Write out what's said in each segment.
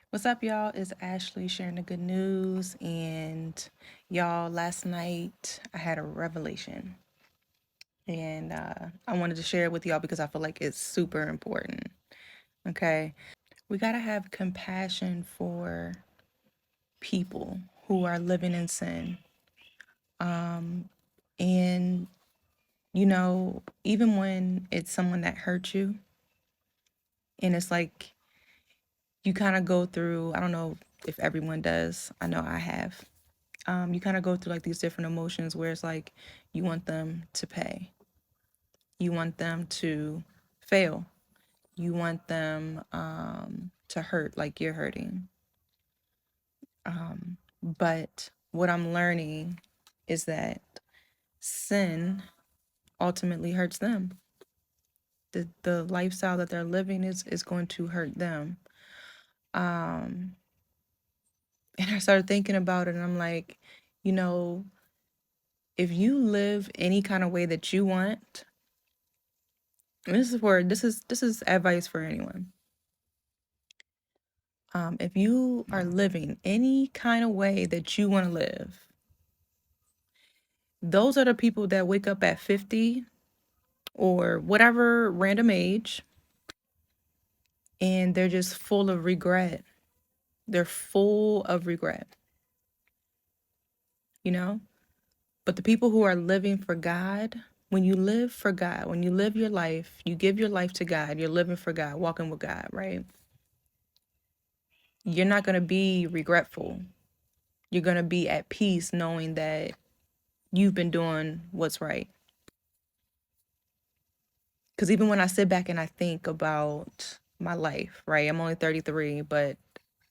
What's up, y'all? It's Ashley sharing the good news. And y'all, last night I had a revelation. And I wanted to share it with y'all because I feel like it's super important. Okay. We got to have compassion for people who are living in sin. And, even when it's someone that hurt you, and it's like you kind of go through, I don't know if everyone does, I know I have. You kind of go through like these different emotions where it's like you want them to pay, you want them to fail, you want them to hurt like you're hurting. But what I'm learning is that sin ultimately hurts them. The lifestyle that they're living is going to hurt them. And I started thinking about it, and I'm like, you know, if you live any kind of way that you want, and this is advice for anyone. If you are living any kind of way that you want to live, those are the people that wake up at 50 or whatever random age, and they're just full of regret. They're full of regret, you know? But the people who are living for God, when you live for God, when you live your life, you give your life to God, you're living for God, walking with God, right? You're not going to be regretful. You're going to be at peace knowing that you've been doing what's right. Because even when I sit back and I think about my life, right? I'm only 33, but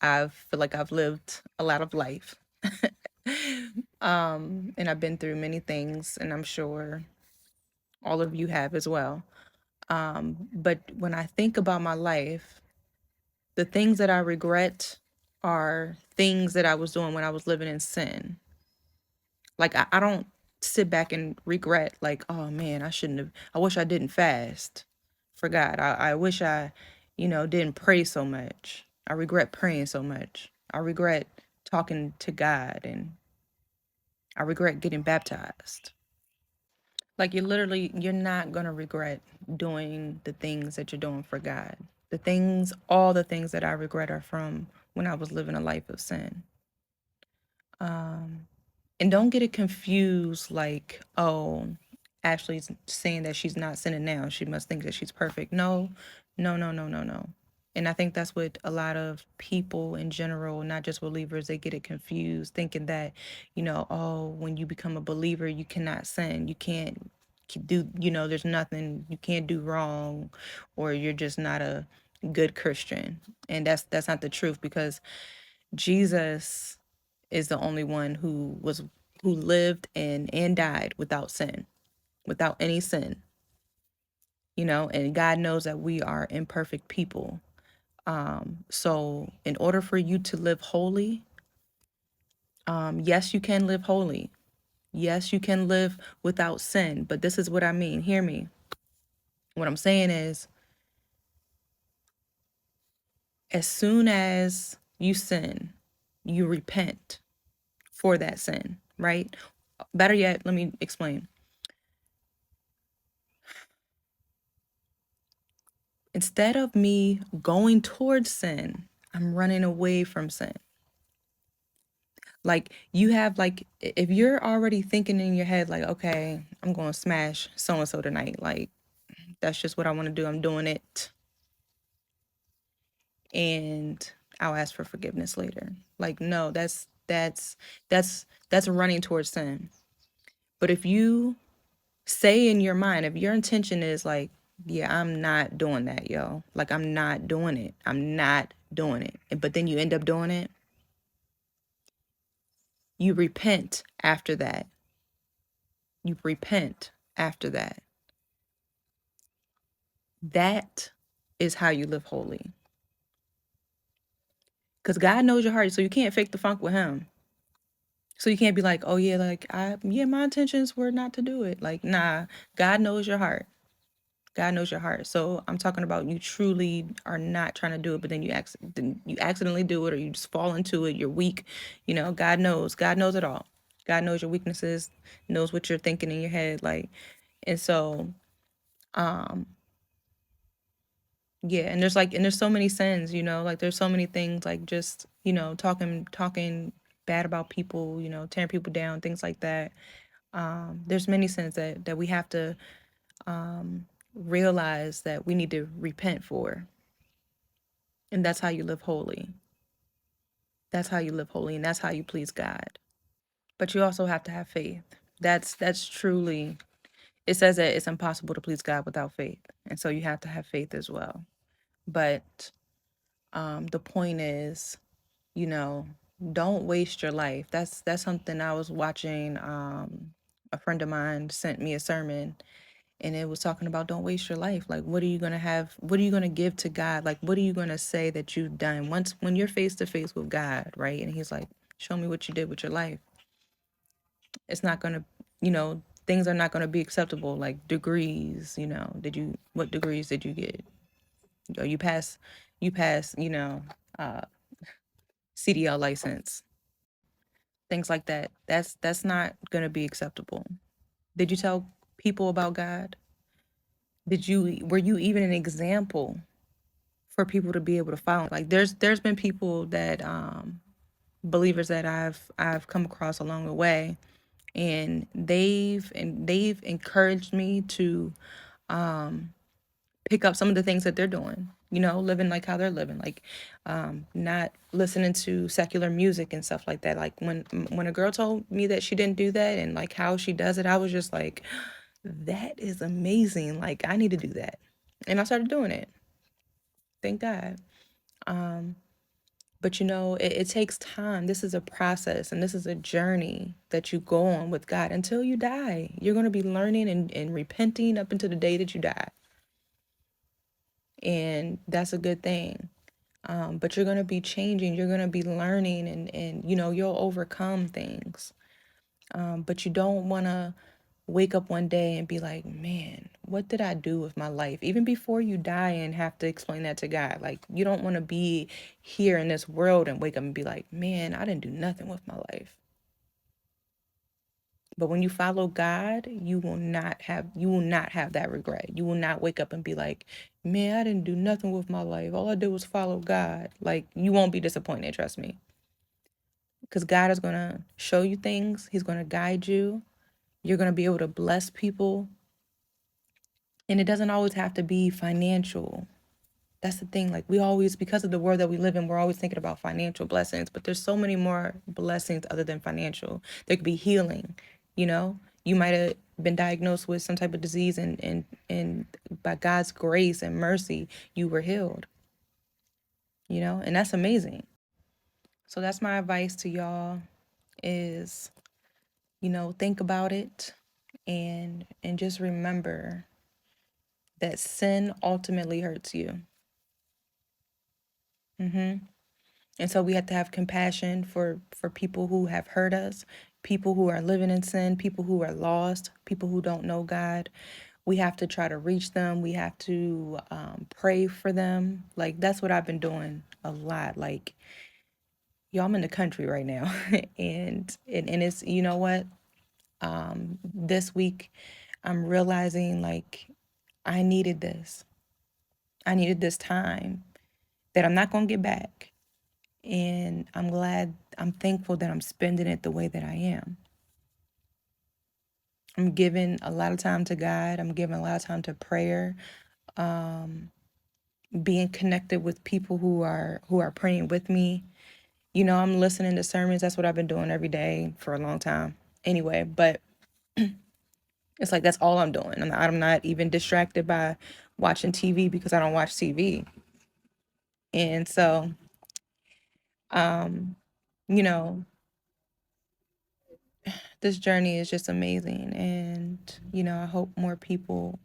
I feel like I've lived a lot of life. And I've been through many things, and I'm sure all of you have as well. But when I think about my life, the things that I regret are things that I was doing when I was living in sin. Like I don't sit back and regret like, oh man, I wish I didn't fast for God. I wish I, didn't pray so much. I regret praying so much. I regret talking to God, and I regret getting baptized. Like you're not gonna regret doing the things that you're doing for God. All the things that I regret are from when I was living a life of sin. Um, And don't get it confused like, oh, Ashley's saying that she's not sinning now. She must think that she's perfect. No, no, no, no, no, no. And I think that's what a lot of people in general, not just believers, they get it confused, thinking that, oh, when you become a believer, you cannot sin. You can't do, there's nothing you can't do wrong, or you're just not a good Christian. And that's not the truth, because Jesus is the only one who lived and died without sin, without any sin, and God knows that we are imperfect people. So in order for you to live holy, yes, you can live holy. Yes, you can live without sin, but this is what I mean. Hear me. What I'm saying is, as soon as you sin, you repent for that sin, right? Better yet, let me explain. Instead of me going towards sin, I'm running away from sin. Like you have like if you're already thinking in your head like, okay, I'm going to smash so and so tonight. Like that's just what I want to do. I'm doing it, and I'll ask for forgiveness later. Like no, that's running towards sin. But if you say in your mind, if your intention is like, yeah, I'm not doing that, yo. Like I'm not doing it. I'm not doing it. But then you end up doing it. You repent after that. You repent after that. That is how you live holy. Because God knows your heart, so you can't fake the funk with him. So you can't be like, oh yeah, like my intentions were not to do it. Like, nah, God knows your heart. God knows your heart. So I'm talking about you truly are not trying to do it, but then you accidentally do it, or you just fall into it. You're weak. You know, God knows. God knows it all. God knows your weaknesses, knows what you're thinking in your head. Like, and so, um, yeah, and there's so many sins, you know, like there's so many things, like just, you know, talking bad about people, you know, tearing people down, things like that. There's many sins that we have to realize that we need to repent for. And that's how you live holy. That's how you live holy, and that's how you please God. But you also have to have faith. That's truly, it says that it's impossible to please God without faith. And so you have to have faith as well. But the point is, you know, don't waste your life. That's something I was watching. A friend of mine sent me a sermon, and it was talking about don't waste your life. Like, what are you gonna have? What are you gonna give to God? Like, what are you gonna say that you've done once when you're face to face with God, right? And He's like, show me what you did with your life. It's not gonna, you know, things are not gonna be acceptable. Like degrees, you know, what degrees did you get? Or you pass, you know, uh, CDL license, things like that. That's not gonna be acceptable. Did you tell people about God? Were you even an example for people to be able to follow? Like there's been people that believers that I've come across along the way, and they've encouraged me to pick up some of the things that they're doing, you know, living like how they're living, like not listening to secular music and stuff like that. Like when a girl told me that she didn't do that and like how she does it, I was just like, that is amazing. Like I need to do that. And I started doing it. Thank God. But you know, it takes time. This is a process, and this is a journey that you go on with God until you die. You're going to be learning and repenting up until the day that you die. And that's a good thing. But you're going to be changing. You're going to be learning, and you know, you'll overcome things. But you don't want to wake up one day and be like, man, what did I do with my life? Even before you die and have to explain that to God. Like, you don't want to be here in this world and wake up and be like, man, I didn't do nothing with my life. But when you follow God, you will not have that regret. You will not wake up and be like, man, I didn't do nothing with my life. All I did was follow God. Like, you won't be disappointed, trust me. Because God is going to show you things. He's going to guide you. You're going to be able to bless people. And it doesn't always have to be financial. That's the thing. Like we always, because of the world that we live in, we're always thinking about financial blessings, but there's so many more blessings other than financial. There could be healing, you know? You might have been diagnosed with some type of disease, and by God's grace and mercy, you were healed, you know? And that's amazing. So that's my advice to y'all is, you know, think about it and just remember that sin ultimately hurts you. And so we have to have compassion for people who have hurt us, people who are living in sin, people who are lost, people who don't know God. We have to try to reach them. We have to pray for them. Like that's what I've been doing a lot. Like, y'all, I'm in the country right now, and it's, you know what? This week, I'm realizing like I needed this. I needed this time that I'm not gonna get back. And I'm thankful that I'm spending it the way that I am. I'm giving a lot of time to God. I'm giving a lot of time to prayer, being connected with people who are praying with me. You know, I'm listening to sermons. That's what I've been doing every day for a long time. Anyway, but it's like that's all I'm doing. I'm not even distracted by watching TV because I don't watch TV. And so, you know, this journey is just amazing. And, you know, I hope more people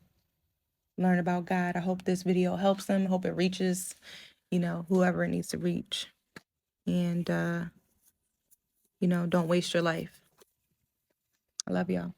learn about God. I hope this video helps them. I hope it reaches, you know, whoever it needs to reach. And, you know, don't waste your life. I love y'all.